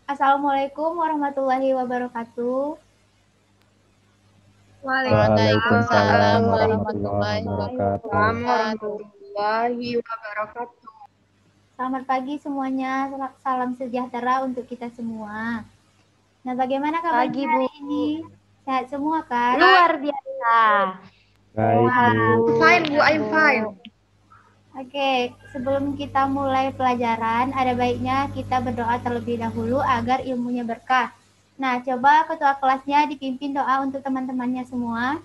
Assalamualaikum warahmatullahi wabarakatuh. Waalaikumsalam warahmatullahi warahmatullahi wabarakatuh. warahmatullahi wabarakatuh. Selamat pagi semuanya, salam sejahtera untuk kita semua. Nah, bagaimana kabarnya Pagi, hari Bu. ini? Sehat semua kan? Luar biasa. Baik, Bu. Fine, Bu. I'm fine. Oke, sebelum kita mulai pelajaran, ada baiknya kita berdoa terlebih dahulu agar ilmunya berkah. Nah, coba ketua kelasnya dipimpin doa untuk teman-temannya semua.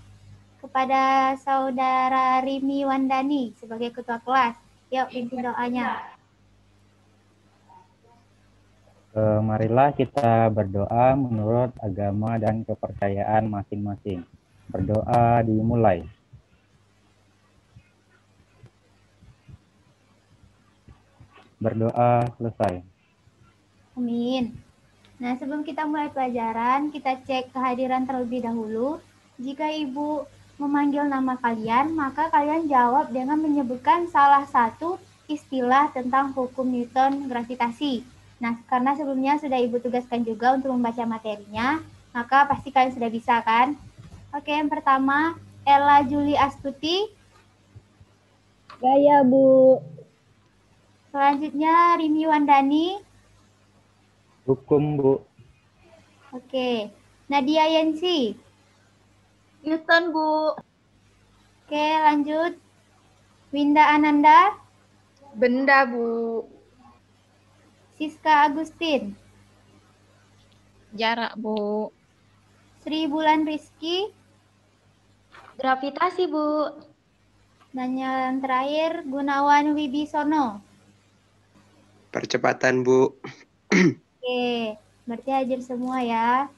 Kepada Saudara Rimi Wandani sebagai ketua kelas. Yuk, pimpin doanya. Marilah kita berdoa menurut agama dan kepercayaan masing-masing. Berdoa dimulai. Berdoa selesai. Amin. Nah, sebelum kita mulai pelajaran, kita cek kehadiran terlebih dahulu. Jika Ibu memanggil nama kalian, maka kalian jawab dengan menyebutkan salah satu istilah tentang hukum Newton gravitasi. Nah, karena sebelumnya sudah Ibu tugaskan juga untuk membaca materinya, maka pasti kalian sudah bisa kan? Oke, yang pertama, Ella Juli Astuti. Gaya, Bu. Selanjutnya, Rimi Wandani. Hukum, Bu. Oke, Nadia Yensi. Newton, Bu. Oke, lanjut. Winda Ananda. Benda, Bu. Siska Agustin. Jarak, Bu. Sri Bulan Rizky. Gravitasi, Bu. Dan yang terakhir, Gunawan Wibisono. Percepatan, Bu. Oke, berarti hadir semua ya.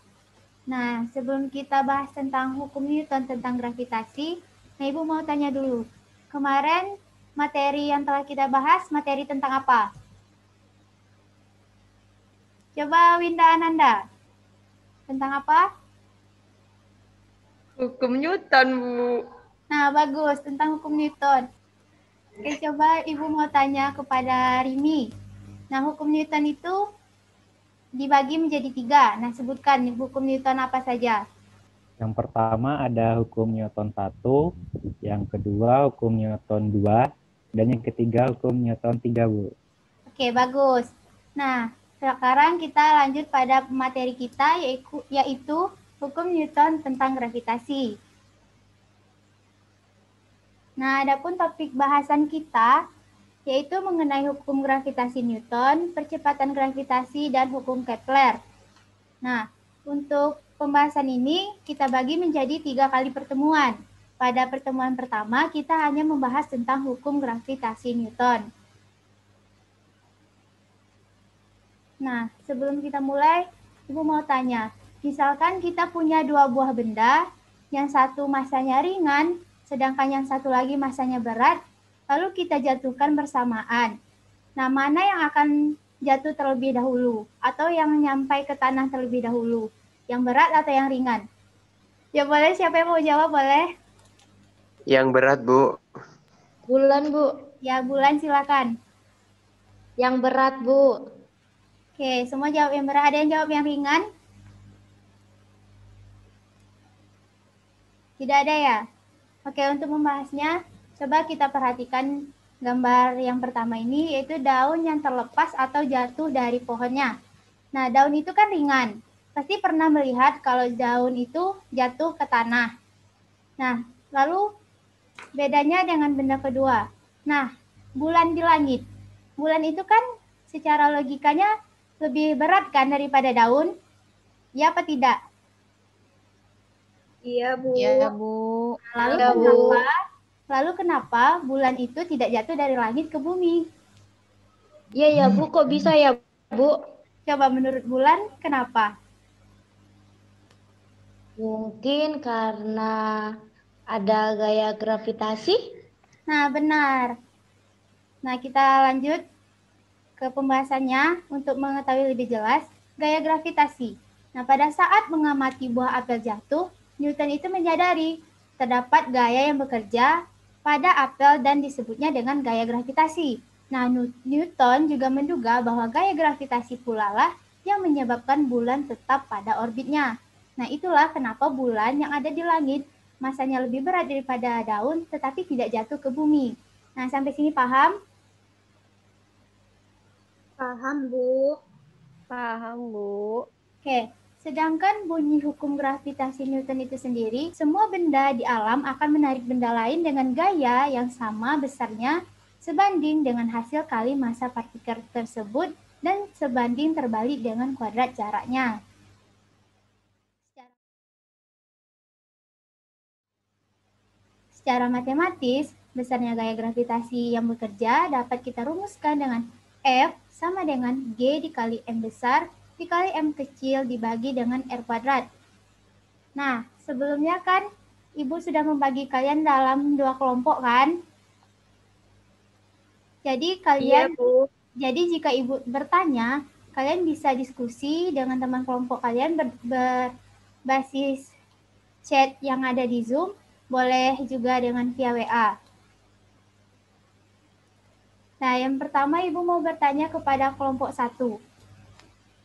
Nah, sebelum kita bahas tentang hukum Newton tentang gravitasi, nah Ibu mau tanya dulu. Kemarin materi yang telah kita bahas, materi tentang apa? Coba Winda Ananda. Tentang apa? Hukum Newton, Bu. Nah, bagus. Tentang hukum Newton. Oke, coba Ibu mau tanya kepada Rimi. Nah, hukum Newton itu dibagi menjadi 3. Nah, sebutkan hukum Newton apa saja. Yang pertama ada hukum Newton 1, yang kedua hukum Newton 2, dan yang ketiga hukum Newton 3, Bu. Oke, bagus. Nah, sekarang kita lanjut pada materi kita, yaitu hukum Newton tentang gravitasi. Nah, adapun topik bahasan kita yaitu mengenai hukum gravitasi Newton, percepatan gravitasi, dan hukum Kepler. Nah, untuk pembahasan ini kita bagi menjadi 3 kali pertemuan. Pada pertemuan pertama, kita hanya membahas tentang hukum gravitasi Newton. Nah, sebelum kita mulai, Ibu mau tanya, misalkan kita punya 2 buah benda, yang satu masanya ringan, sedangkan yang satu lagi masanya berat, lalu kita jatuhkan bersamaan. Nah, mana yang akan jatuh terlebih dahulu? Atau yang nyampai ke tanah terlebih dahulu? Yang berat atau yang ringan? Ya boleh, siapa yang mau jawab boleh? Yang berat, Bu. Bulan, Bu. Ya, Bulan silakan. Yang berat, Bu. Oke, semua jawab yang berat. Ada yang jawab yang ringan? Tidak ada ya? Oke, untuk membahasnya, coba kita perhatikan gambar yang pertama ini, yaitu daun yang terlepas atau jatuh dari pohonnya. Nah, daun itu kan ringan. Pasti pernah melihat kalau daun itu jatuh ke tanah. Nah, lalu bedanya dengan benda kedua. Nah, bulan di langit. Bulan itu kan secara logikanya lebih berat kan daripada daun? Ya apa tidak? Iya, Bu. Iya, Bu. Lalu kenapa bulan itu tidak jatuh dari langit ke bumi? Iya, ya, Bu. Kok bisa ya, Bu? Coba menurut Bulan, kenapa? Mungkin karena ada gaya gravitasi. Nah, benar. Nah, kita lanjut ke pembahasannya untuk mengetahui lebih jelas gaya gravitasi. Nah, pada saat mengamati buah apel jatuh, Newton itu menyadari terdapat gaya yang bekerja pada apel dan disebutnya dengan gaya gravitasi. Nah, Newton juga menduga bahwa gaya gravitasi pula lah yang menyebabkan bulan tetap pada orbitnya. Nah, itulah kenapa bulan yang ada di langit masanya lebih berat daripada daun tetapi tidak jatuh ke bumi. Nah, sampai sini paham? Paham, Bu. Paham, Bu. Oke, sedangkan bunyi hukum gravitasi Newton itu sendiri, semua benda di alam akan menarik benda lain dengan gaya yang sama besarnya sebanding dengan hasil kali massa partikel tersebut dan sebanding terbalik dengan kuadrat jaraknya. Secara matematis, besarnya gaya gravitasi yang bekerja dapat kita rumuskan dengan F sama dengan G dikali M besar dikali M kecil dibagi dengan R kuadrat. Nah, sebelumnya kan Ibu sudah membagi kalian dalam 2 kelompok kan? Jadi Iya, Bu. jika Ibu bertanya, kalian bisa diskusi dengan teman kelompok kalian berbasis chat yang ada di Zoom, boleh juga dengan via WA. Nah, yang pertama Ibu mau bertanya kepada kelompok 1.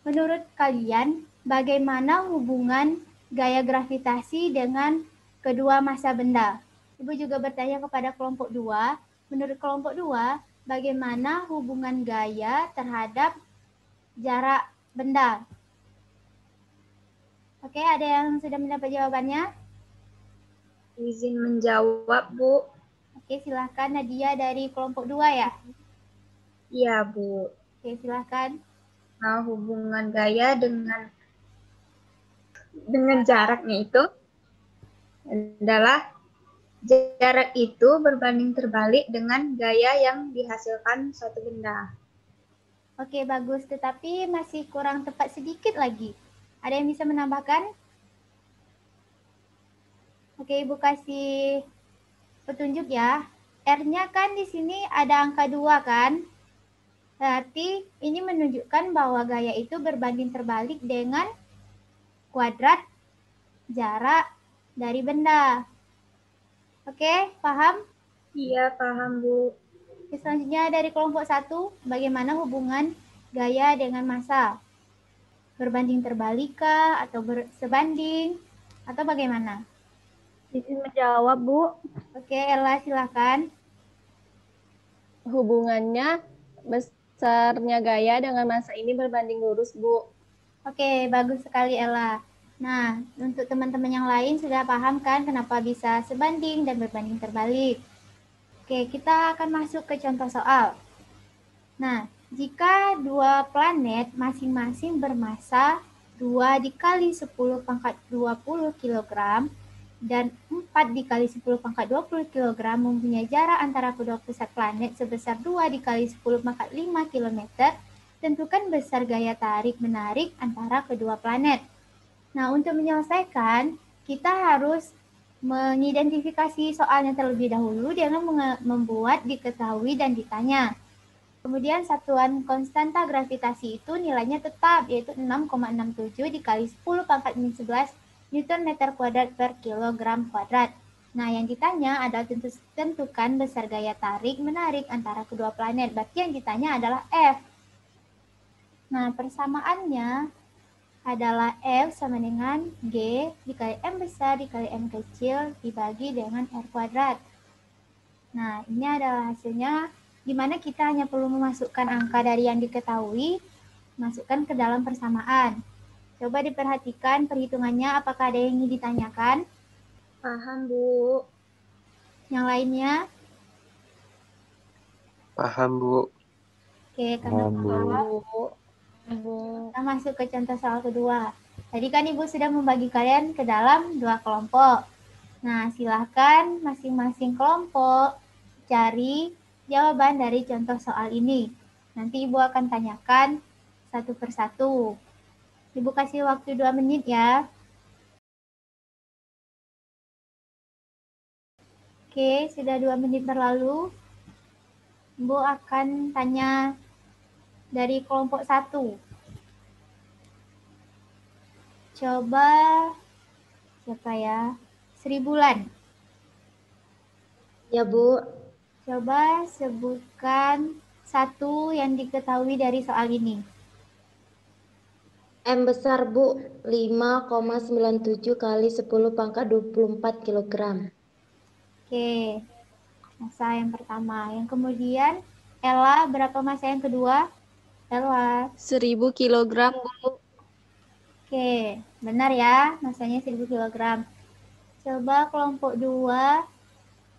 Menurut kalian, bagaimana hubungan gaya gravitasi dengan kedua massa benda? Ibu juga bertanya kepada kelompok 2. Menurut kelompok 2, bagaimana hubungan gaya terhadap jarak benda? Oke, ada yang sudah mendapat jawabannya? Izin menjawab, Bu. Oke, silahkan Nadia dari kelompok 2 ya. Iya, Bu. Oke, silahkan. Nah, hubungan gaya dengan jaraknya itu adalah jarak itu berbanding terbalik dengan gaya yang dihasilkan suatu benda. Oke, bagus. Tetapi masih kurang tepat sedikit lagi. Ada yang bisa menambahkan? Oke, Ibu kasih petunjuk ya. R-nya kan di sini ada angka 2 kan? Berarti ini menunjukkan bahwa gaya itu berbanding terbalik dengan kuadrat jarak dari benda. Oke, paham? Iya, paham, Bu. Selanjutnya dari kelompok 1, bagaimana hubungan gaya dengan massa? Berbanding terbalik kah? Atau sebanding? Atau bagaimana? Izin menjawab, Bu. Oke, Ella silakan. Hubungannya besarnya gaya dengan massa ini berbanding lurus, Bu. Oke, bagus sekali Ella. Nah, untuk teman-teman yang lain sudah paham kan kenapa bisa sebanding dan berbanding terbalik? Oke, kita akan masuk ke contoh soal. Nah, jika dua planet masing-masing bermassa 2 dikali 10 pangkat 20 kg dan 4 dikali 10 pangkat 20 kg mempunyai jarak antara kedua pusat planet sebesar 2 dikali 10 pangkat 5 km, tentukan besar gaya tarik-menarik antara kedua planet. Nah, untuk menyelesaikan, kita harus mengidentifikasi soalnya terlebih dahulu dengan membuat diketahui dan ditanya. Kemudian satuan konstanta gravitasi itu nilainya tetap, yaitu 6,67 dikali 10 pangkat minus 11 Newton meter kuadrat per kilogram kuadrat. Nah, yang ditanya adalah tentukan besar gaya tarik-menarik antara kedua planet. Berarti yang ditanya adalah F. Nah, persamaannya adalah F sama dengan G dikali M besar dikali M kecil dibagi dengan R kuadrat. Nah, ini adalah hasilnya, di mana kita hanya perlu memasukkan angka dari yang diketahui, masukkan ke dalam persamaan. Coba diperhatikan perhitungannya, apakah ada yang ingin ditanyakan? Paham, Bu. Yang lainnya? Paham, Bu. Oke, karena Paham, Bu. paham, kita masuk ke contoh soal kedua. Tadi kan Ibu sudah membagi kalian ke dalam 2 kelompok. Nah, silahkan masing-masing kelompok cari jawaban dari contoh soal ini. Nanti Ibu akan tanyakan satu persatu. Ibu kasih waktu 2 menit ya. Oke, sudah 2 menit berlalu. Ibu akan tanya dari kelompok 1. Coba siapa ya? Sri Bulan. Ya, Bu. Coba sebutkan satu yang diketahui dari soal ini. M besar, Bu. 5,97 kali 10 pangkat 24 kilogram. Oke, massa yang pertama. Yang kemudian, Ella, berapa massa yang kedua? Ella. 1000 kilogram, Bu. Oke, benar ya, massanya 1000 kilogram. Coba kelompok 2,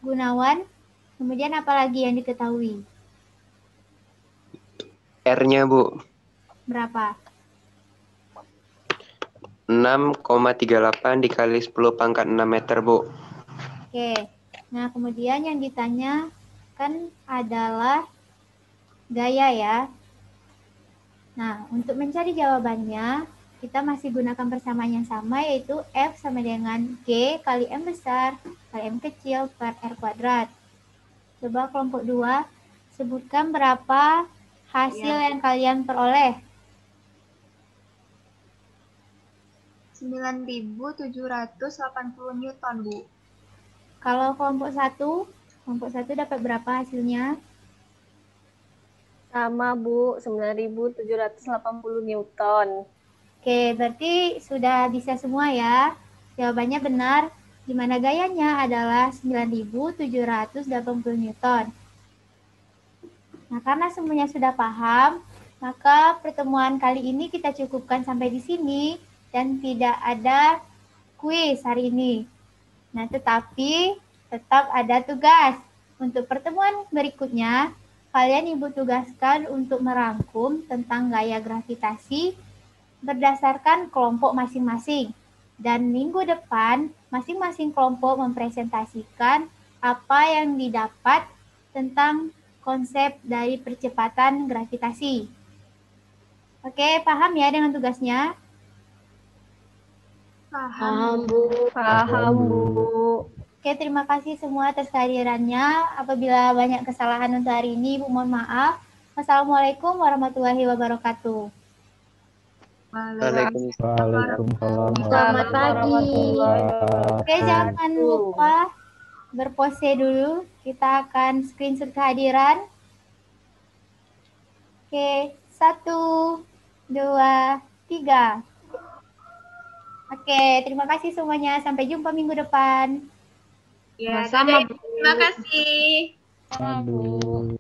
Gunawan. Kemudian apa lagi yang diketahui? R-nya, Bu. Berapa? 6,38 dikali 10 pangkat 6 meter, Bu. Oke, nah kemudian yang ditanya kan adalah gaya ya. Nah, untuk mencari jawabannya, kita masih gunakan persamaan yang sama, yaitu F sama dengan G kali M besar kali M kecil per R kuadrat. Coba kelompok 2, sebutkan berapa hasil yang kalian peroleh. 9.780 Newton, Bu. Kalau kelompok 1 dapat berapa hasilnya? Sama, Bu. 9.780 Newton. Oke, berarti sudah bisa semua ya. Jawabannya benar, di mana gayanya adalah 9.780 Newton. Nah, karena semuanya sudah paham, maka pertemuan kali ini kita cukupkan sampai di sini dan tidak ada kuis hari ini. Nah, tetapi tetap ada tugas. Untuk pertemuan berikutnya, kalian Ibu tugaskan untuk merangkum tentang gaya gravitasi berdasarkan kelompok masing-masing. Dan minggu depan, masing-masing kelompok mempresentasikan apa yang didapat tentang konsep dari percepatan gravitasi. Oke, paham ya dengan tugasnya? Paham, Bu. Paham, Bu. Oke, terima kasih semua atas kehadirannya. Apabila banyak kesalahan untuk hari ini, Ibu mohon maaf. Wassalamualaikum warahmatullahi wabarakatuh. Waalaikumsalam. Selamat pagi. Oke, jangan lupa berpose dulu. Kita akan screenshot kehadiran. Oke, 1, 2, 3. Oke, terima kasih semuanya. Sampai jumpa minggu depan. Ya, sama. Terima kasih. Aduh.